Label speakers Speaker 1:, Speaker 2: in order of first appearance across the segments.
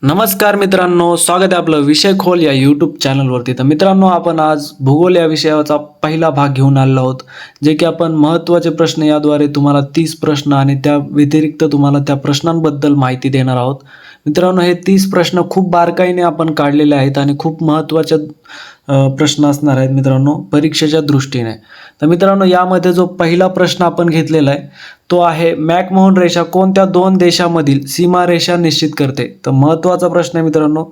Speaker 1: नमस्कार मित्रांनो, स्वागत आहे आपलं विषय खोल या यूट्यूब चॅनलवरती. तर मित्रांनो, आपण आज भूगोल या विषयाचा पहिला भाग घेऊन आलो आहोत, जे की आपण महत्त्वाचे प्रश्न याद्वारे तुम्हाला 30 प्रश्न आणि त्या व्यतिरिक्त तुम्हाला त्या प्रश्नांबद्दल माहिती देणार आहोत. मित्रांनो, हे 30 प्रश्न खूप बारकाईने आपण काढलेले आहेत आणि खूप महत्त्वाचे प्रश्न असणार आहेत मित्रांनो, परीक्षेच्या दृष्टीने. तर मित्रांनो, यामध्ये जो पहिला प्रश्न आपण घेतलेला आहे तो आहे, मॅकमोहन रेषा कोणत्या दोन देशामधील सीमारेषा निश्चित करते? तर महत्त्वाचा प्रश्न आहे मित्रांनो.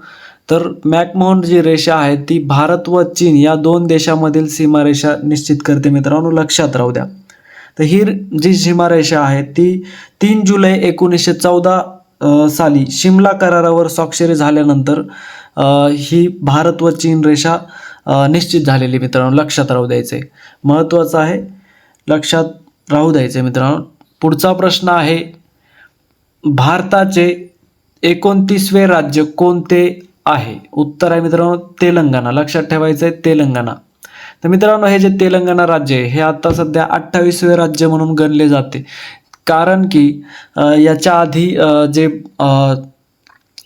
Speaker 1: तर मॅकमोहन जी रेषा आहे ती भारत व चीन या दोन देशामधील सीमारेषा निश्चित करते मित्रांनो, लक्षात राहू द्या. तर ही जी सीमारेषा आहे ती 3 जुलै 1914 साली शिमला करारावर स्वाक्षरी झाल्यानंतर ही भारत व चीन रेषा निश्चित झालेली मित्रांनो, लक्षात राहू द्यायचे. महत्त्वाचं आहे, लक्षात राहू द्यायचे मित्रांनो. पुढचा प्रश्न आहे, भारताचे 29वे राज्य कोणते आहे? उत्तर आहे मित्रांनो तेलंगणा. लक्षात ठेवायचं आहे तेलंगणा. तर मित्रांनो, हे जे तेलंगणा राज्य आहे हे आता सध्या 28वे राज्य म्हणून गणले जाते, कारण की याच्या आधी जे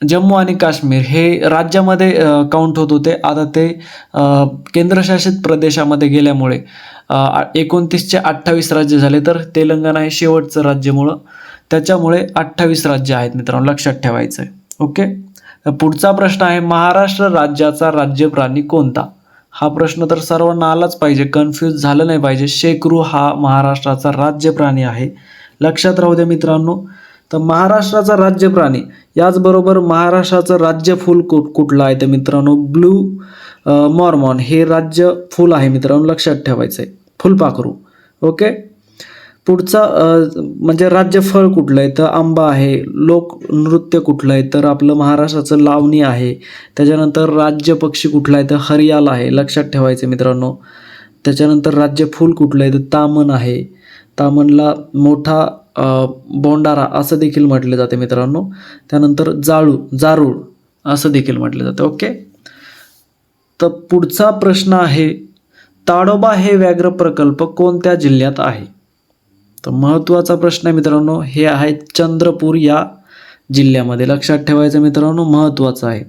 Speaker 1: जम्मू आणि काश्मीर हे राज्यामध्ये काउंट होत होते, आता ते केंद्रशासित प्रदेशामध्ये गेल्यामुळे 29चे 28 राज्य झाले. तर तेलंगणा हे शेवटचं राज्यामुळं त्याच्यामुळे 28 राज्य आहेत मित्रांनो, लक्षात ठेवायचं आहे. ओके. तर पुढचा प्रश्न आहे, महाराष्ट्र राज्याचा राज्य प्राणी कोणता? हा प्रश्न तर सर्वांना आलाच पाहिजे, कन्फ्यूज झालं नाही पाहिजे. शेकरू हा महाराष्ट्राचा राज्य प्राणी आहे, लक्षात राहू द्या मित्रांनो. तर महाराष्ट्राचा राज्य प्राणी याचबरोबर महाराष्ट्राचं राज्य फूल कुठलं आहे? तर मित्रांनो ब्लू मॉर्मॉन हे राज्य फूल आहे मित्रांनो, लक्षात ठेवायचं आहे, फुलपाखरू. ओके. पुढचा म्हणजे राज्य फळ कुठलं आहे? तर आंबा आहे. लोकनृत्य कुठलं आहे? तर आपलं महाराष्ट्राचं लावणी आहे. त्याच्यानंतर राज्य पक्षी कुठला आहे? तर हरियाल आहे, लक्षात ठेवायचं मित्रांनो. त्याच्यानंतर राज्य फूल कुठलं आहे? तर तामन आहे. तामनला मोठा बोंडारा असं देखील म्हटले जाते मित्रांनो. त्यानंतर जारूळ असं देखील म्हटलं जातं. ओके. तर पुढचा प्रश्न आहे, ताडोबा हे व्याघ्र प्रकल्प कोणत्या जिल्ह्यात आहे? तर महत्त्वाचा प्रश्न आहे मित्रांनो, हे आहे चंद्रपूर या जिल्ह्यामध्ये, लक्षात ठेवायचं मित्रांनो, महत्त्वाचं आहे.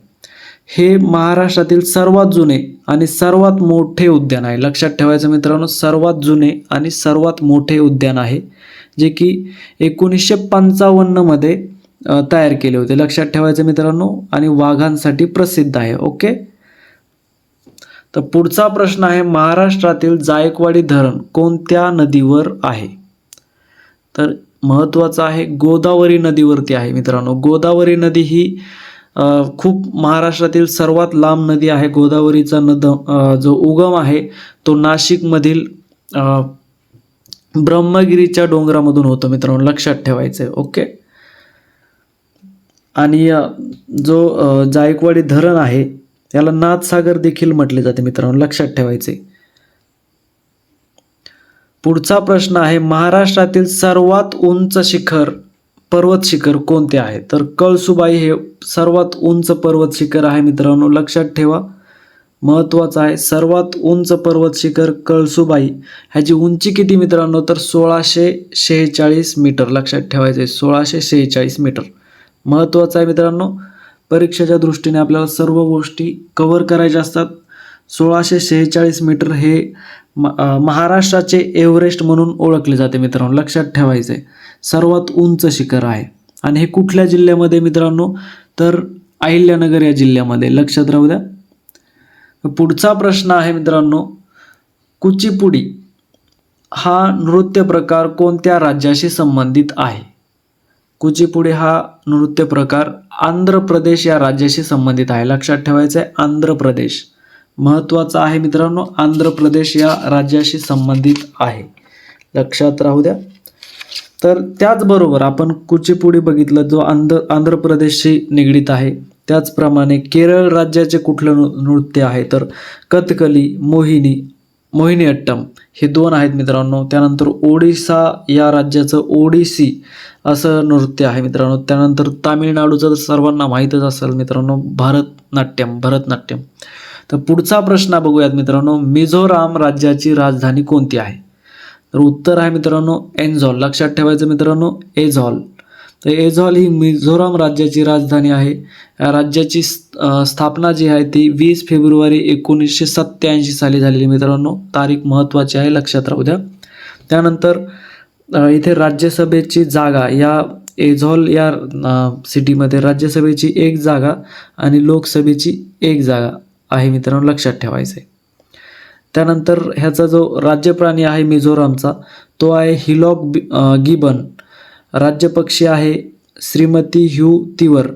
Speaker 1: हे महाराष्ट्रातील सर्वात जुने आणि सर्वात मोठे उद्यान आहे, लक्षात ठेवायचं मित्रांनो, सर्वात जुने आणि सर्वात मोठे उद्यान आहे, जे की 1955 मध्ये तयार केले होते, लक्षात ठेवायचं मित्रांनो, आणि वाघांसाठी प्रसिद्ध आहे. ओके. तर पुढचा प्रश्न आहे, महाराष्ट्रातील जायकवाडी धरण कोणत्या नदीवर आहे? तर महत्त्वाचं आहे, गोदावरी नदीवरती आहे मित्रांनो. गोदावरी नदी ही खूप महाराष्ट्रातील सर्वात लांब नदी आहे. गोदावरीचा जो उगम आहे तो नाशिकमधील ब्रह्मगिरीच्या डोंगरामधून होतो मित्रांनो, लक्षात ठेवायचं आहे. ओके. आणि जो जायकवाडी धरण आहे याला नाथसागर देखील म्हटले जाते मित्रांनो, लक्षात ठेवायचे. पुढचा प्रश्न आहे, महाराष्ट्रातील सर्वात उंच पर्वत शिखर कोणते आहे? तर कळसुबाई हे सर्वात उंच पर्वत शिखर आहे मित्रांनो, लक्षात ठेवा, महत्त्वाचं आहे. सर्वात उंच पर्वत शिखर कळसुबाई, ह्याची उंची किती मित्रांनो? तर 1646 मीटर, लक्षात ठेवायचं आहे, 1646 मीटर. महत्त्वाचं आहे मित्रांनो, परीक्षेच्या दृष्टीने आपल्याला सर्व गोष्टी कव्हर करायच्या असतात. 1646 मीटर हे महाराष्ट्राचे एव्हरेस्ट म्हणून ओळखले जाते मित्रांनो, लक्षात ठेवायचं आहे, सर्वात उंच शिखर आहे. आणि हे कुठल्या जिल्ह्यामध्ये मित्रांनो? तर अहिल्यानगर या जिल्ह्यामध्ये, लक्षात राहू द्या. पुढचा प्रश्न आहे मित्रांनो, कुचिपुडी हा नृत्य प्रकार कोणत्या राज्याशी संबंधित आहे? कुचिपुडी हा नृत्य प्रकार आंध्र प्रदेश या राज्याशी संबंधित आहे, लक्षात ठेवायचं आहे, आंध्र प्रदेश. महत्त्वाचं आहे मित्रांनो, आंध्र प्रदेश या राज्याशी संबंधित आहे, लक्षात राहू द्या. तर त्याचबरोबर आपण कुचिपुडी बघितलं जो आंध्र प्रदेशशी निगडीत आहे. त्याचप्रमाणे केरळ राज्याचे कुठलं नृत्य आहे? तर कथकली, मोहिनीअट्टम हे दोन आहेत मित्रांनो. त्यानंतर ओडिसा या राज्याचं ओडिसी असं नृत्य आहे मित्रांनो. त्यानंतर तामिळनाडूचं तर सर्वांना माहीतच असेल मित्रांनो, भरतनाट्यम. तर पुढचा प्रश्न बघूयात मित्रांनो, मिझोराम राज्याची राजधानी कोणती आहे? तर उत्तर आहे मित्रांनो ऐझॉल, लक्षात ठेवायचं मित्रांनो, ऐझॉल. तर ऐझॉल ही मिझोराम राज्याची राजधानी आहे. या राज्याची स्थापना जी आहे ती 20 फेब्रुवारी 1987 साली झालेली मित्रांनो. तारीख महत्त्वाची आहे, लक्षात राहू द्या. त्यानंतर इथे राज्यसभेची जागा या ऐझॉल या सिटीमध्ये राज्यसभेची 1 जागा आणि लोकसभेची 1 जागा आहे मित्रांनो, लक्षात ठेवायचं आहे. त्यानंतर ह्याचा जो राज्यप्राणी आहे मिझोरामचा तो आहे हिलॉक गिबन. राज्यपक्षी आहे श्रीमती ह्यू तिवर.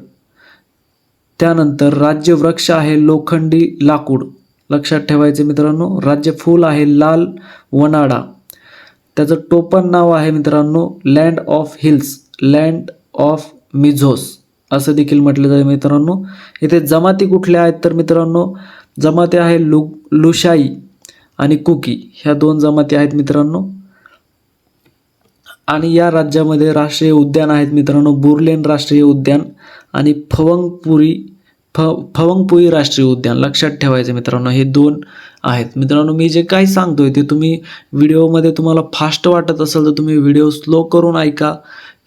Speaker 1: त्यानंतर राज्य वृक्ष आहे लोखंडी लाकूड, लक्षात ठेवायचे मित्रांनो. राज्य फूल आहे लाल वनाडा. त्याचं टोपण नाव आहे मित्रांनो land of hills, land of Mizos असं देखील म्हटलं जातं मित्रांनो. इथे जमाती कुठल्या आहेत तर मित्रांनो जमाती आहे लुशाई आणि कुकी, ह्या 2 जमाती आहेत मित्रांनो. आणि या राज्यामध्ये राष्ट्रीय उद्यान आहेत मित्रांनो बुरलेन राष्ट्रीय उद्यान आणि फवंगपुई राष्ट्रीय उद्यान, लक्षात ठेवायचं मित्रांनो. हे 2 आहेत मित्रांनो. मी जे काही सांगतोय ते तुम्ही व्हिडिओमध्ये तुम्हाला फास्ट वाटत असेल तर तुम्ही व्हिडिओ स्लो करून ऐका,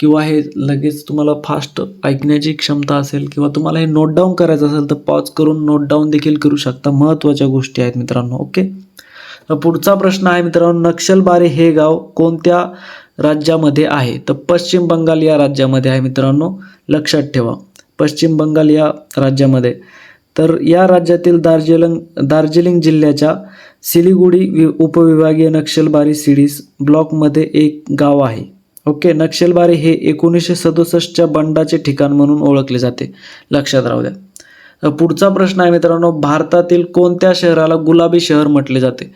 Speaker 1: किंवा हे लगेच तुम्हाला फास्ट ऐकण्याची क्षमता असेल किंवा तुम्हाला हे नोट डाऊन करायचं असेल तर पॉज करून नोट डाऊन देखील करू शकता. महत्त्वाच्या गोष्टी आहेत मित्रांनो. ओके, तर पुढचा प्रश्न आहे मित्रांनो नक्षलबारी हे गाव कोणत्या राज्यामध्ये आहे? तर पश्चिम बंगाल या राज्यामध्ये आहे मित्रांनो, लक्षात ठेवा. पश्चिम बंगाल या राज्यामध्ये. तर या राज्यातील दार्जिलिंग जिल्ह्याच्या सिलिगुडी उपविभागीय नक्षलबारी सिडीस ब्लॉकमध्ये एक गाव आहे. ओके, नक्षलबारी हे 1967च्या बंडाचे ठिकाण म्हणून ओळखले जाते, लक्षात राहू द्या. पुढचा प्रश्न आहे मित्रांनो भारतातील कोणत्या शहराला गुलाबी शहर म्हटले जाते?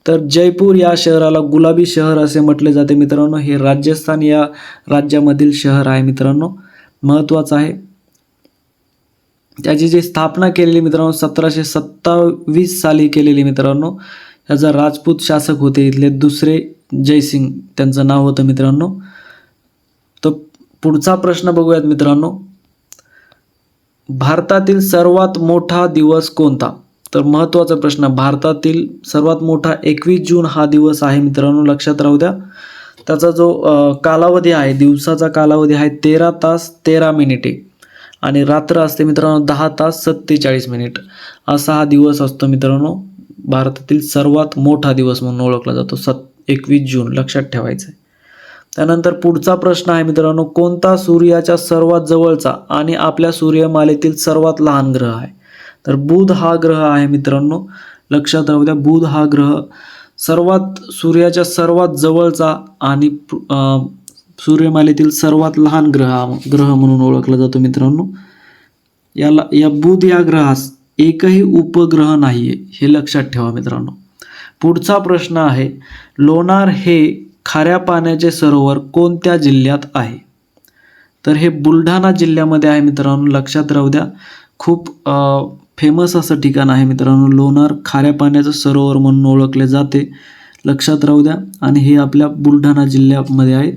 Speaker 1: तर जयपूर या शहराला गुलाबी शहर असे म्हटले जाते मित्रांनो. हे राजस्थान या राज्यामधील शहर आहे मित्रांनो, महत्त्वाचं आहे. त्याची जी स्थापना केलेली मित्रांनो 1727 साली केलेली मित्रांनो. ह्याचा राजपूत शासक होते इथले दुसरे जयसिंग त्यांचं नाव होतं मित्रांनो. तर पुढचा प्रश्न बघूयात मित्रांनो भारतातील सर्वात मोठा दिवस कोणता? तर महत्त्वाचा प्रश्न, भारतातील सर्वात मोठा 21 जून हा दिवस आहे मित्रांनो, लक्षात राहू द्या. त्याचा जो कालावधी आहे, दिवसाचा कालावधी आहे 13 तास 13 मिनिटे आणि रात्र असते मित्रांनो 10 तास 47 मिनिट असा हा दिवस असतो मित्रांनो. भारतातील सर्वात मोठा दिवस म्हणून ओळखला जातो 21 जून, लक्षात ठेवायचं आहे. त्यानंतर पुढचा प्रश्न आहे मित्रांनो कोणता सूर्याच्या सर्वात जवळचा आणि आपल्या सूर्यमालेतील सर्वात लहान ग्रह आहे? तर बुध हा ग्रह आहे मित्रांनो, लक्षात राहू द्या. बुध हा ग्रह सूर्याच्या सर्वात जवळचा आणि सूर्यमालेतील सर्वात लहान ग्रह म्हणून ओळखला जातो मित्रांनो. या बुध या ग्रहास एकही उपग्रह नाहीये, हे लक्षात ठेवा मित्रांनो. पुढचा प्रश्न आहे लोणार हे खाऱ्या पाण्याचे सरोवर कोणत्या जिल्ह्यात आहे? तर हे बुलढाणा जिल्ह्यामध्ये आहे मित्रांनो, लक्षात राहू द्या. खूप फेमस असं ठिकाण आहे मित्रांनो लोणार, खाऱ्या पाण्याचं सरोवर म्हणून ओळखले जाते, लक्षात राहू द्या. आणि हे आपल्या बुलढाणा जिल्ह्यामध्ये आहे.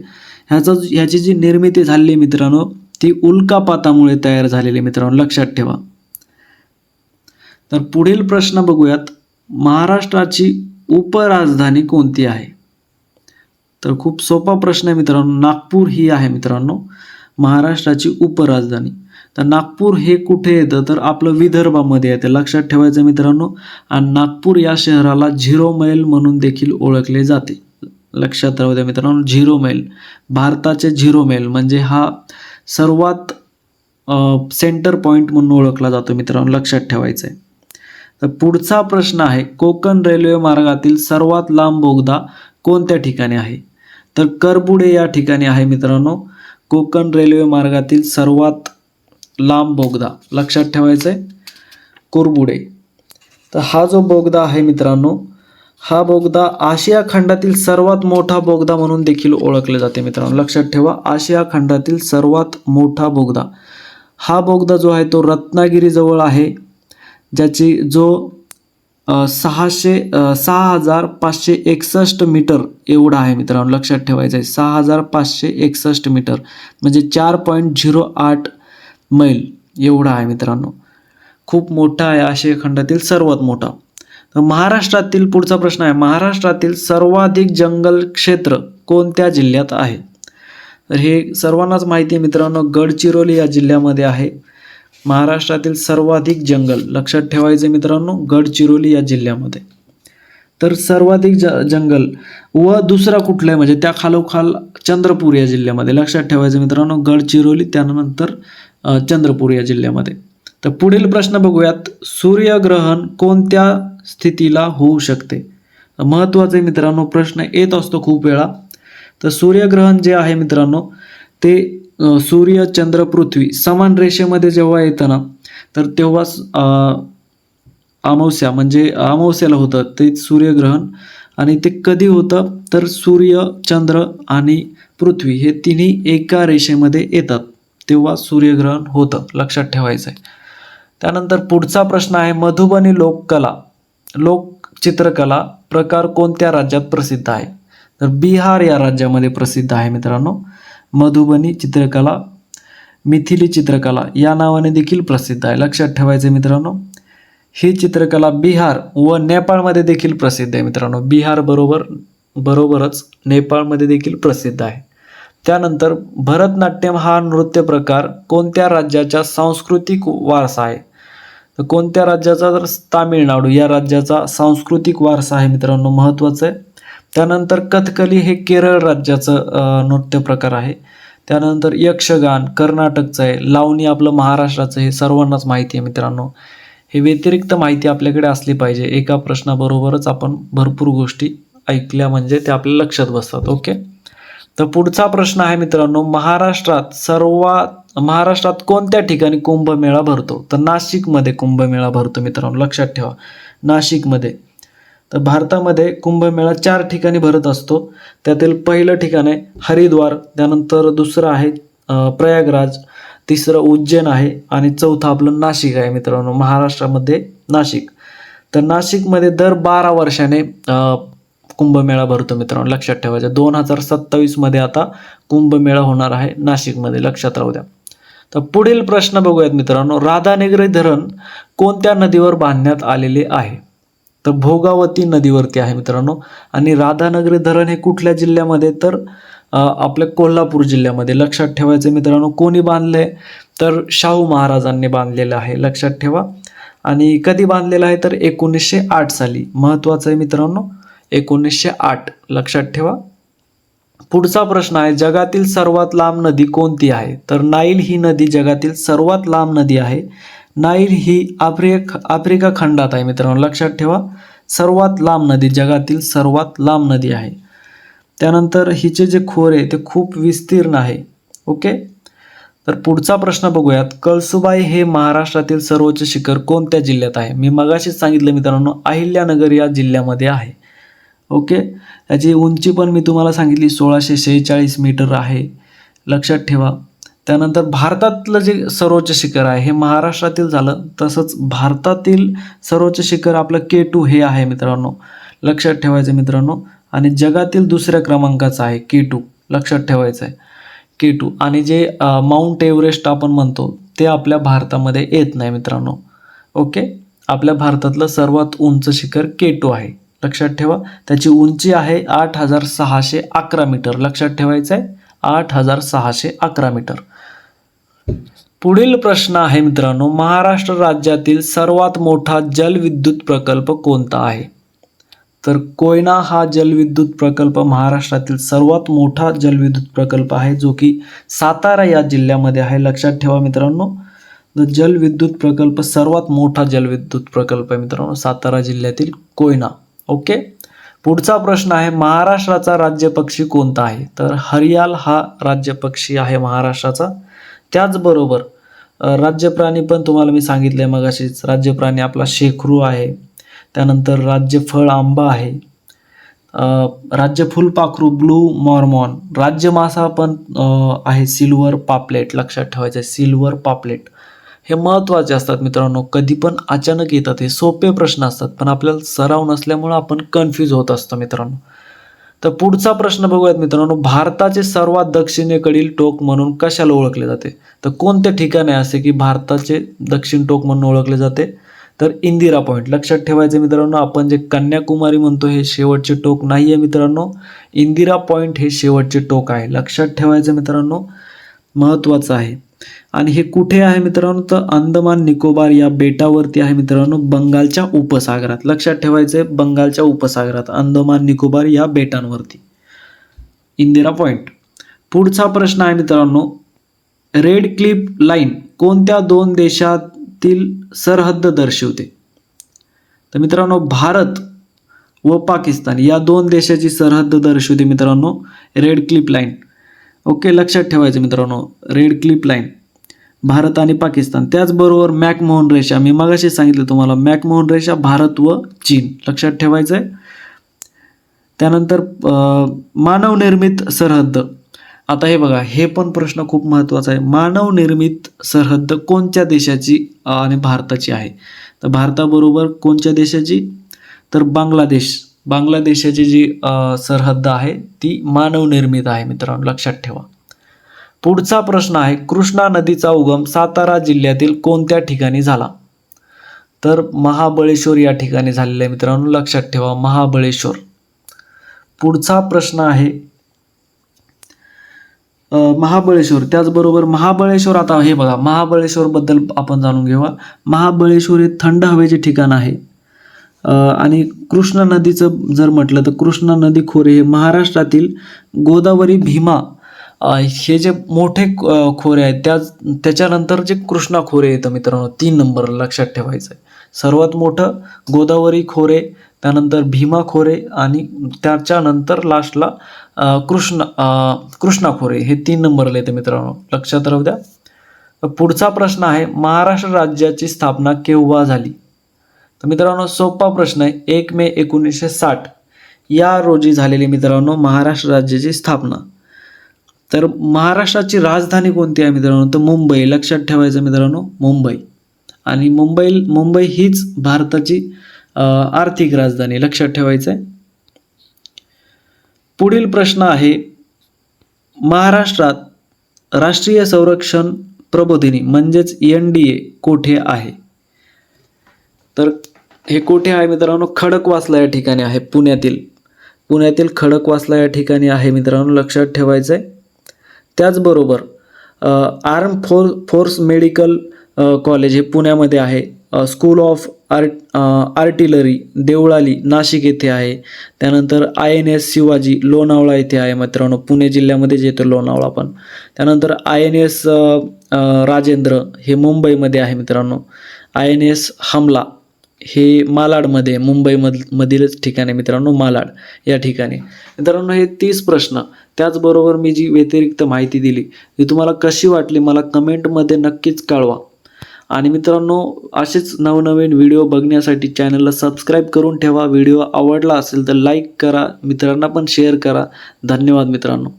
Speaker 1: ह्याची जी निर्मिती झालेली मित्रांनो ती उल्कापातामुळे तयार झालेली मित्रांनो, लक्षात ठेवा. तर पुढील प्रश्न बघूयात महाराष्ट्राची उपराजधानी कोणती आहे? तर खूप सोपा प्रश्न आहे मित्रांनो, नागपूर ही आहे मित्रांनो महाराष्ट्राची उपराजधानी. तर नागपूर हे कुठे येतं तर आपलं विदर्भामध्ये येतं, लक्षात ठेवायचं मित्रांनो. आणि नागपूर या शहराला 0 मैल म्हणून देखील ओळखले जाते, लक्षात राहू द्या मित्रांनो. 0 मैल, भारताचे 0 मैल म्हणजे हा सर्वात सेंटर पॉईंट म्हणून ओळखला जातो मित्रांनो, लक्षात ठेवायचं आहे. तर पुढचा प्रश्न आहे कोकण रेल्वे मार्गातील सर्वात लांब बोगदा कोणत्या ठिकाणी आहे? तर करबुडे या ठिकाणी आहे मित्रांनो, कोकण रेल्वे मार्गातील सर्वात लांब बोगदा, लक्षात ठेवायचं आहे कोरबुडे. तर हा जो बोगदा आहे मित्रांनो हा बोगदा आशिया खंडातील सर्वात मोठा बोगदा म्हणून देखील ओळखले जाते मित्रांनो, लक्षात ठेवा. आशिया खंडातील सर्वात मोठा बोगदा हा बोगदा जो आहे तो रत्नागिरीजवळ आहे, ज्याची जो 6561 मीटर एवढा आहे मित्रांनो, लक्षात ठेवायचं आहे. 6561 मीटर म्हणजे 4.08 मैल एवढा आहे मित्रांनो, खूप मोठा आहे, आशिया खंडातील सर्वात मोठा. तर महाराष्ट्रातील पुढचा प्रश्न आहे महाराष्ट्रातील सर्वाधिक जंगल क्षेत्र कोणत्या जिल्ह्यात आहे? तर हे सर्वांनाच माहिती आहे मित्रांनो, गडचिरोली या जिल्ह्यामध्ये आहे महाराष्ट्रातील सर्वाधिक जंगल. लक्षात ठेवायचे मित्रांनो, गडचिरोली या जिल्ह्यामध्ये. तर सर्वाधिक जंगल व दुसरा कुठला आहे म्हणजे त्या खालोखाल चंद्रपूर या जिल्ह्यामध्ये. लक्षात ठेवायचं मित्रांनो, गडचिरोली त्यानंतर चंद्रपूर या जिल्ह्यामध्ये. तर पुढील प्रश्न बघूयात, सूर्यग्रहण कोणत्या स्थितीला होऊ शकते? महत्त्वाचे मित्रांनो प्रश्न येत असतो खूप वेळा. तर सूर्यग्रहण जे आहे मित्रांनो ते सूर्य चंद्र पृथ्वी समान रेषेमध्ये जेव्हा येतं ना तर तेव्हा अमावस्या म्हणजे अमावस्याला होतं ते सूर्यग्रहण. आणि ते कधी होतं तर सूर्य चंद्र आणि पृथ्वी हे तिन्ही एका रेषेमध्ये येतात तेव्हा सूर्यग्रहण होतं. लक्षात ठेवायचं आहे. त्यानंतर पुढचा प्रश्न आहे, मधुबनी लोकचित्रकला प्रकार कोणत्या राज्यात प्रसिद्ध आहे? तर बिहार या राज्यामध्ये प्रसिद्ध आहे मित्रांनो. मधुबनी चित्रकला, मिथिली चित्रकला या नावाने देखील प्रसिद्ध आहे. लक्षात ठेवायचे मित्रांनो, ही चित्रकला बिहार व नेपाळमध्ये देखील प्रसिद्ध आहे मित्रांनो. बिहार बरोबरच नेपाळमध्ये देखील प्रसिद्ध आहे. त्यानंतर भरतनाट्यम हा नृत्य प्रकार कोणत्या राज्याचा सांस्कृतिक वारसा आहे? तर कोणत्या राज्याचा? तर तामिळनाडू या राज्याचा सांस्कृतिक वारसा आहे मित्रांनो, महत्त्वाचं आहे. त्यानंतर कथकली हे केरळ राज्याचं नृत्य प्रकार आहे. त्यानंतर यक्षगान कर्नाटकचं आहे. लावणी आपलं महाराष्ट्राचं, हे सर्वांनाच माहिती आहे मित्रांनो. हे व्यतिरिक्त माहिती आपल्याकडे असली पाहिजे. एका प्रश्नाबरोबरच आपण भरपूर गोष्टी ऐकल्या म्हणजे ते आपल्या लक्षात बसतात. ओके. तर पुढचा प्रश्न आहे मित्रांनो, महाराष्ट्रात कोणत्या ठिकाणी कुंभमेळा भरतो? तर नाशिकमध्ये कुंभमेळा भरतो मित्रांनो. लक्षात ठेवा, नाशिकमध्ये. तर भारतामध्ये कुंभमेळा 4 ठिकाणी भरत असतो. त्यातील पहिलं ठिकाण आहे हरिद्वार, त्यानंतर दुसरं आहे प्रयागराज, तिसरं उज्जैन आहे आणि चौथं आपलं नाशिक आहे मित्रांनो, महाराष्ट्रामध्ये नाशिक. तर नाशिकमध्ये दर 12 वर्षाने कुंभमेळा भरतो मित्रांनो. लक्षात ठेवायचं. 2027 मध्ये आता कुंभमेळा होणार आहे नाशिकमध्ये, लक्षात राहू द्या. तर पुढील प्रश्न बघूयात मित्रांनो, राधानगरी धरण कोणत्या नदीवर बांधण्यात आलेले आहे? तर भोगावती नदीवरती आहे मित्रांनो. आणि राधानगरी धरण हे कुठल्या जिल्ह्यामध्ये? तर आपल्या कोल्हापूर जिल्ह्यामध्ये. लक्षात ठेवायचं मित्रांनो. कोणी बांधलंय? तर शाहू महाराजांनी बांधलेलं आहे. लक्षात ठेवा. आणि कधी बांधलेलं आहे? तर 1908 साली. महत्त्वाचं आहे मित्रांनो, 1908. लक्षात ठेवा. पुढचा प्रश्न आहे, जगातील सर्वात लांब नदी कोणती आहे? तर नाईल ही नदी जगातील सर्वात लांब नदी आहे. नाईल ही आफ्रिका खंडात आहे मित्रांनो. लक्षात ठेवा, सर्वात लांब नदी, जगातील सर्वात लांब नदी आहे. त्यानंतर हिचे जे खोरे आहे ते खूप विस्तीर्ण आहे. ओके. तर पुढचा प्रश्न बघूयात, कळसुबाई हे महाराष्ट्रातील सर्वोच्च शिखर कोणत्या जिल्ह्यात आहे? मी मगाशीच सांगितलं मित्रांनो, अहिल्यानगर या जिल्ह्यामध्ये आहे. ओके. याची उंची पण मी तुम्हाला सांगितली 1646 मीटर आहे. लक्षात ठेवा. त्यानंतर भारतातलं जे सर्वोच्च शिखर आहे हे महाराष्ट्रातील झालं. तसंच भारतातील सर्वोच्च शिखर आपलं K2 हे आहे मित्रांनो. लक्षात ठेवायचं मित्रांनो. आणि जगातील दुसऱ्या क्रमांकाचं आहे K2. लक्षात ठेवायचं आहे K2. आणि जे माउंट एव्हरेस्ट आपण म्हणतो ते आपल्या भारतामध्ये येत नाही मित्रांनो. ओके. आपल्या भारतातलं सर्वात उंच शिखर K2 आहे. लक्षात ठेवा. त्याची उंची आहे 8611 मीटर. लक्षात ठेवायचं आहे 8611 मीटर. पुढील प्रश्न आहे मित्रांनो, महाराष्ट्र राज्यातील सर्वात मोठा जलविद्युत प्रकल्प कोणता आहे? तर कोयना हा जलविद्युत प्रकल्प महाराष्ट्रातील सर्वात मोठा जलविद्युत प्रकल्प आहे, जो की सातारा या जिल्ह्यामध्ये आहे. लक्षात ठेवा मित्रांनो, जलविद्युत प्रकल्प सर्वात मोठा जलविद्युत प्रकल्प आहे मित्रांनो, सातारा जिल्ह्यातील कोयना. ओके. पुढचा प्रश्न आहे, महाराष्ट्राचा राज्य पक्षी कोणता आहे? तर हरियाल हा राज्य पक्षी आहे महाराष्ट्राचा. त्याचबरोबर राज्य प्राणी पण तुम्हाला मी सांगितलंय मगाशीच. राज्य प्राणी आपला शेखरू आहे. त्यानंतर राज्य फळ आंबा आहे. राज्य फुलपाखरू ब्लू मॉर्मॉन. राज्य मासा पण आहे सिल्वर पापलेट. लक्षात ठेवायचं आहे सिल्वर पापलेट. हे महत्त्वाचे असतात मित्रांनो, कधी पण अचानक येतात. हे सोपे प्रश्न असतात पण आपल्याला सराव नसल्यामुळे आपण कन्फ्यूज होत असतो मित्रांनो. तर पुढचा प्रश्न बघूयात मित्रांनो, भारताचे सर्वात दक्षिणेकडील टोक म्हणून कशाला ओळखले जाते? तर कोणते ठिकाण आहे असे की भारताचे दक्षिण टोक म्हणून ओळखले जाते? तर इंदिरा पॉईंट. लक्षात ठेवायचं मित्रांनो, आपण जे कन्याकुमारी म्हणतो हे शेवटचे टोक नाही आहे मित्रांनो, इंदिरा पॉईंट हे शेवटचे टोक आहे. लक्षात ठेवायचं मित्रांनो, महत्त्वाचं आहे. आणि हे कुठे आहे मित्रांनो, तर अंदमान निकोबार या बेटावरती आहे मित्रांनो, बंगालच्या उपसागरात. लक्षात ठेवायचं आहे, बंगालच्या उपसागरात अंदमान निकोबार या बेटांवरती इंदिरा पॉईंट. पुढचा प्रश्न आहे मित्रांनो, रेड क्लिफ लाईन कोणत्या दोन देशातील सरहद्द दर्शवते? तर मित्रांनो, भारत व पाकिस्तान या दोन देशाची सरहद्द दर्शवते मित्रांनो रेड क्लिफ लाईन. ओके, लक्षात ठेवायचं मित्रांनो, रेड क्लिफ लाईन भारत आणि पाकिस्तान. त्याचबरोबर मॅकमोहन रेषा, मी मगाशी सांगितलं तुम्हाला, मॅकमोहन रेषा भारत व चीन. लक्षात ठेवायचं आहे. त्यानंतर मानवनिर्मित सरहद्द. आता हे बघा, हे पण प्रश्न खूप महत्त्वाचा आहे. मानवनिर्मित सरहद्द कोणत्या देशाची आणि भारताची आहे? तर भारताबरोबर कोणत्या देशाची? तर बांगलादेशाची जी सरहद्द आहे ती मानवनिर्मित आहे मित्रांनो, लक्षात ठेवा. पुढचा प्रश्न आहे, कृष्णा नदीचा उगम सातारा जिल्ह्यातील कोणत्या ठिकाणी झाला? तर महाबळेश्वर या ठिकाणी झालेला आहे मित्रांनो, लक्षात ठेवा, महाबळेश्वर. पुढचा प्रश्न आहे महाबळेश्वर. त्याचबरोबर महाबळेश्वर, आता हे बघा, महाबळेश्वर बद्दल आपण जाणून घेऊया. महाबळेश्वर हे थंड हवेचे ठिकाण आहे. आणि कृष्णा नदीचं जर म्हटलं तर कृष्णा नदी खोरे हे महाराष्ट्रातील गोदावरी, भीमा हे जे मोठे खोरे आहेत त्याच्यानंतर जे कृष्णा खोरे येतं मित्रांनो 3 नंबर. लक्षात ठेवायचं आहे, सर्वात मोठं गोदावरी खोरे, त्यानंतर भीमा खोरे आणि त्याच्यानंतर लास्टला कृष्णा खोरे हे 3 नंबरला येते मित्रांनो, लक्षात राहू द्या. पुढचा प्रश्न आहे, महाराष्ट्र राज्याची स्थापना केव्हा झाली? तर मित्रांनो, सोपा प्रश्न आहे. 1 मे 1960 या रोजी झालेली मित्रांनो महाराष्ट्र राज्याची स्थापना. तर महाराष्ट्राची राजधानी कोणती आहे मित्रांनो? तर मुंबई. लक्षात ठेवायचं मित्रांनो, मुंबई. आणि मुंबई हीच भारताची आर्थिक राजधानी. लक्षात ठेवायचं आहे. पुढील प्रश्न आहे, महाराष्ट्रात राष्ट्रीय संरक्षण प्रबोधिनी म्हणजेच NDA कोठे आहे? तर हे कोठे आहे मित्रांनो? खडकवासला या ठिकाणी आहे, पुण्यातील खडकवासला या ठिकाणी आहे मित्रांनो, लक्षात ठेवायचं आहे. त्याचबरोबर आर्म फोर्स मेडिकल कॉलेज हे पुण्यामध्ये आहे. School of artillery Devlali Nashik येथे आहे. त्यानंतर INS शिवाजी लोणावळा येथे आहे मित्रांनो, पुणे जिल्ह्यामध्ये येतो लोणावळा पण. त्यानंतर INS राजेंद्र हे मुंबईमध्ये आहे मित्रांनो. INS हमला हे मालाडमध्ये, मुंबईमधीलच ठिकाणी मित्रांनो, मालाड या ठिकाणी. मित्रांनो, हे 30 प्रश्न, त्याचबरोबर मी जी व्यतिरिक्त माहिती दिली ती तुम्हाला कशी वाटली मला कमेंटमध्ये नक्कीच कळवा. आणि मित्रांनो, असेच नवनवीन व्हिडिओ बघण्यासाठी चॅनलला सबस्क्राईब करून ठेवा. व्हिडिओ आवडला असेल तर लाईक करा, मित्रांना पण शेअर करा. धन्यवाद मित्रांनो.